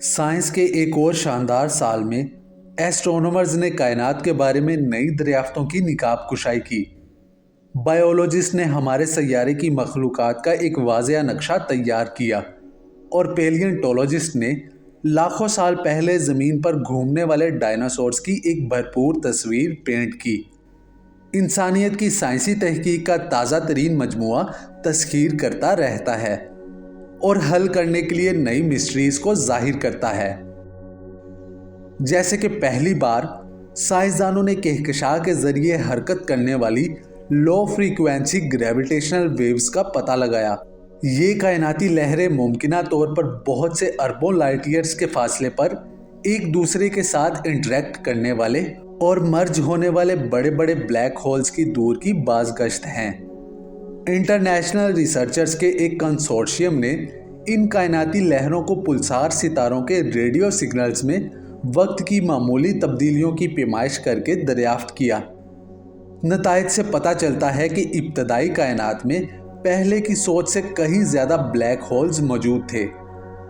Science के एक और शानदार साल में एस्ट्रोनॉमर्स ने कायनात के बारे में नई दरियाफ्तों की निकाब कुशाई की। बायोलॉजिस्ट ने हमारे सैयारे की मखलूक़ात का एक वाज़िया नक्शा तैयार किया और पेलियंटोलॉजिस्ट ने लाखों साल पहले ज़मीन पर घूमने वाले डायनासोर्स की एक भरपूर तस्वीर पेंट की। इंसानियत की साइंसी तहकीक का ताज़ा तरीन मजमुआ तस्खीर करता रहता है और हल करने के लिए नई मिस्ट्रीज को जाहिर करता है। जैसे कि पहली बार साइंसदानों ने कहकशां के जरिए हरकत करने वाली लो फ्रीक्वेंसी ग्रेविटेशनल वेव्स का पता लगाया। ये कायनाती लहरें मुमकिना तौर पर बहुत से अरबों लाइट ईयर्स के फासले पर एक दूसरे के साथ इंटरेक्ट करने वाले और मर्ज होने वाले बड़े बड़े ब्लैक होल्स की दूर की बाज़गश्त हैं। इंटरनेशनल रिसर्चर्स के एक कंसोर्शियम ने इन कायनाती लहरों को पुलसार सितारों के रेडियो सिग्नल्स में वक्त की मामूली तब्दीलियों की पैमाइश करके दरियाफ्त किया। नताइज से पता चलता है कि इब्तदाई कायनात में पहले की सोच से कहीं ज़्यादा ब्लैक होल्स मौजूद थे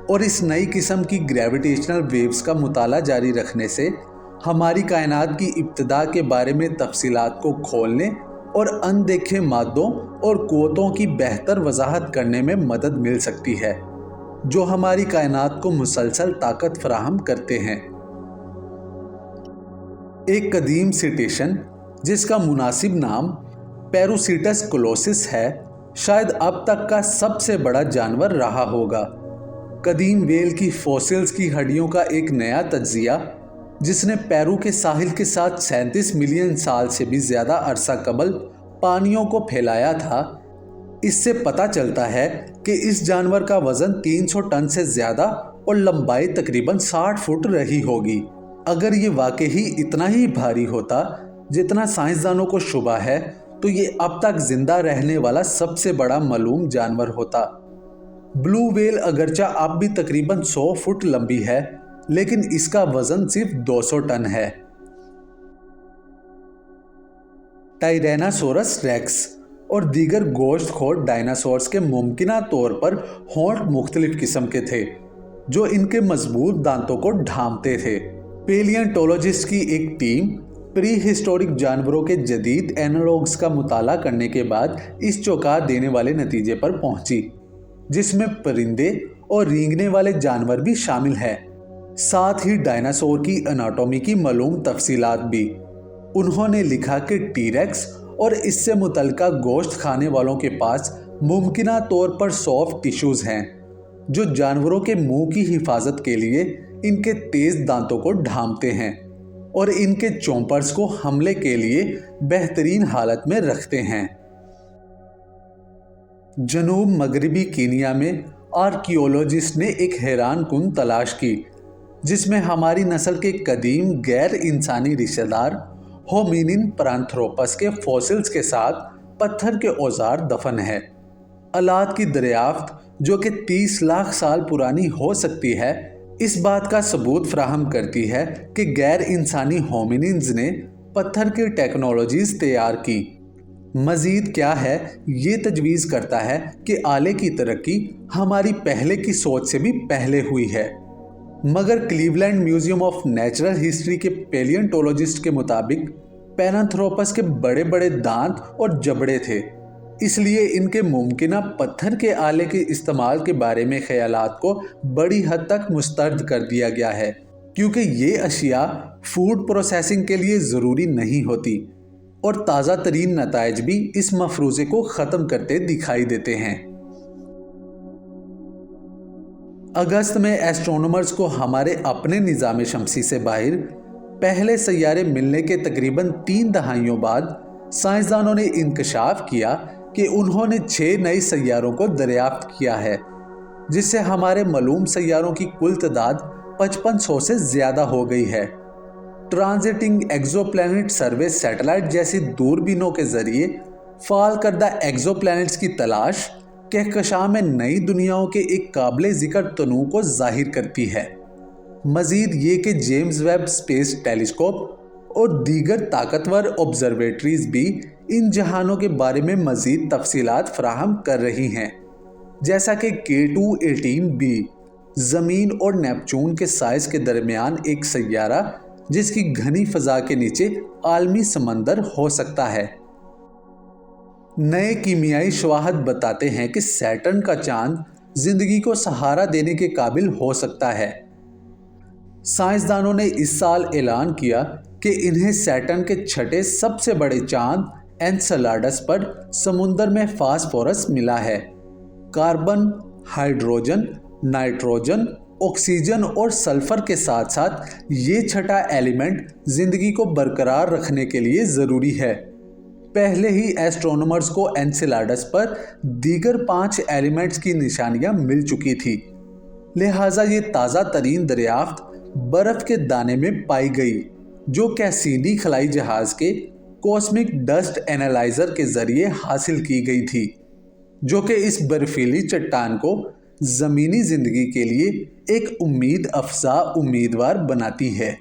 और इस नई किस्म की ग्रेविटेशनल वेव्स का मुताला जारी रखने से हमारी कायनात की इब्तदा के बारे में तफसीलात को खोलने और अनदेखे मादों और क़ुव्वतों की बेहतर वजाहत करने में मदद मिल सकती है जो हमारी कायनात को मुसलसल ताकत फराहम करते हैं। एक कदीम सिटेशन जिसका मुनासिब नाम पेरुसिटस कोलोसिस है शायद अब तक का सबसे बड़ा जानवर रहा होगा। कदीम वेल की फॉसिल्स की हड्डियों का एक नया तज्जिया जिसने पेरू के साहिल के साथ 37 मिलियन साल से भी ज़्यादा अरसा कबल पानियों को फैलाया था, इससे पता चलता है कि इस जानवर का वज़न 300 टन से ज़्यादा और लंबाई तकरीबन 60 फुट रही होगी। अगर ये वाकई इतना ही भारी होता जितना साइंसदानों को शुबा है तो ये अब तक जिंदा रहने वाला सबसे बड़ा मालूम जानवर होता। ब्लू व्हेल अगरचा अब भी तकरीबन 100 फुट लंबी है लेकिन इसका वजन सिर्फ 200 टन है। टायरेनोसोरस रेक्स और दीगर गोश्तखोर डायनासोर्स के मुमकिना तौर पर होंठ मुख्तलिफ किस्म के थे जो इनके मजबूत दांतों को ढांपते थे। पेलियंटोलॉजिस्ट की एक टीम प्री हिस्टोरिक जानवरों के जदीद एनालॉग्स का मुताला करने के बाद इस चौंका देने वाले नतीजे पर पहुंची जिसमें परिंदे और रेंगने वाले जानवर भी शामिल हैं, साथ ही डायनासोर की एनाटॉमी की मालूम तफसीलात भी। उन्होंने लिखा कि टीरेक्स और इससे मुतल्लिका गोश्त खाने वालों के पास मुमकिना तौर पर सॉफ्ट टिश्यूज़ हैं जो जानवरों के मुंह की हिफाजत के लिए इनके तेज़ दांतों को ढांपते हैं और इनके चोंपर्स को हमले के लिए बेहतरीन हालत में रखते हैं। जनूब मगरबी कीनिया में आर्कियोलॉजिस्ट ने एक हैरान कुन तलाश की जिसमें हमारी नस्ल के कदीम गैर इंसानी रिश्तेदार होमिनिन पैरांथ्रोपस के फॉसिल्स के साथ पत्थर के औजार दफन है। आलात की दरियाफ्त जो कि 30 लाख साल पुरानी हो सकती है इस बात का सबूत फ्राहम करती है कि गैर इंसानी होमिनिन्स ने पत्थर की टेक्नोलॉजीज तैयार की। मजीद क्या है ये तजवीज़ करता है कि आले की तरक्की हमारी पहले की सोच से भी पहले हुई है, मगर Cleveland museum of natural history के पेलियंटोलॉजिस्ट के मुताबिक पैरांथ्रोपस के बड़े बड़े दांत और जबड़े थे, इसलिए इनके मुमकिना पत्थर के आले के इस्तेमाल के बारे में ख्यालात को बड़ी हद तक मुस्तरद कर दिया गया है क्योंकि ये अशिया फूड प्रोसेसिंग के लिए ज़रूरी नहीं होती और ताज़ा तरीन नताइज भी इस मफरूज़े को ख़त्म करते दिखाई देते हैं। अगस्त में एस्ट्रोनॉमर्स को हमारे अपने निज़ाम शमसी से बाहर पहले सैयारे मिलने के तकरीबन 3 दहाइयों बाद साइंसदानों ने इंकशाफ किया कि उन्होंने 6 नए सैयारों को दरियाफ्त किया है जिससे हमारे मालूम सैयारों की कुल तादाद 5500 से ज़्यादा हो गई है। ट्रांजिटिंग एक्सोप्लैनेट सर्वे सैटेलाइट जैसी दूरबीनों के जरिए फाल करदा एक्सोप्लैनेट्स की तलाश कहकशां में नई दुनियाओं के एक काबिल ज़िक्र तनू को जाहिर करती है। मज़ीद ये कि जेम्स वेब स्पेस टेलीस्कोप और दीगर ताकतवर ऑब्जर्वेटरीज भी इन जहानों के बारे में मज़ीद तफसीलात फराहम कर रही हैं, जैसा कि K2-18b زمین اور نیپچون کے سائز کے درمیان ایک سیارہ جس کی گھنی فضا کے نیچے عالمی سمندر ہو سکتا ہے۔ نئے کیمیائی شواہد بتاتے ہیں کہ سیٹرن کا چاند زندگی کو سہارا دینے کے قابل ہو سکتا ہے۔ سائنسدانوں نے اس سال اعلان کیا کہ انہیں سیٹرن کے چھٹے سب سے بڑے چاند اینسیلاڈس پر سمندر میں فاسفورس ملا ہے۔ کاربن، ہائیڈروجن، نائٹروجن، آکسیجن اور سلفر کے ساتھ ساتھ یہ چھٹا ایلیمنٹ زندگی کو برقرار رکھنے کے لیے ضروری ہے۔ پہلے ہی ایسٹرونومرز کو اینسیلاڈس پر دیگر 5 ایلیمنٹس کی نشانیاں مل چکی تھی، لہٰذا یہ تازہ ترین دریافت برف کے دانے میں پائی گئی جو کیسینی خلائی جہاز کے کوسمک ڈسٹ اینالائزر کے ذریعے حاصل کی گئی تھی، جو کہ اس برفیلی چٹان کو زمینی زندگی کے لیے ایک امید افزا امیدوار بناتی ہے۔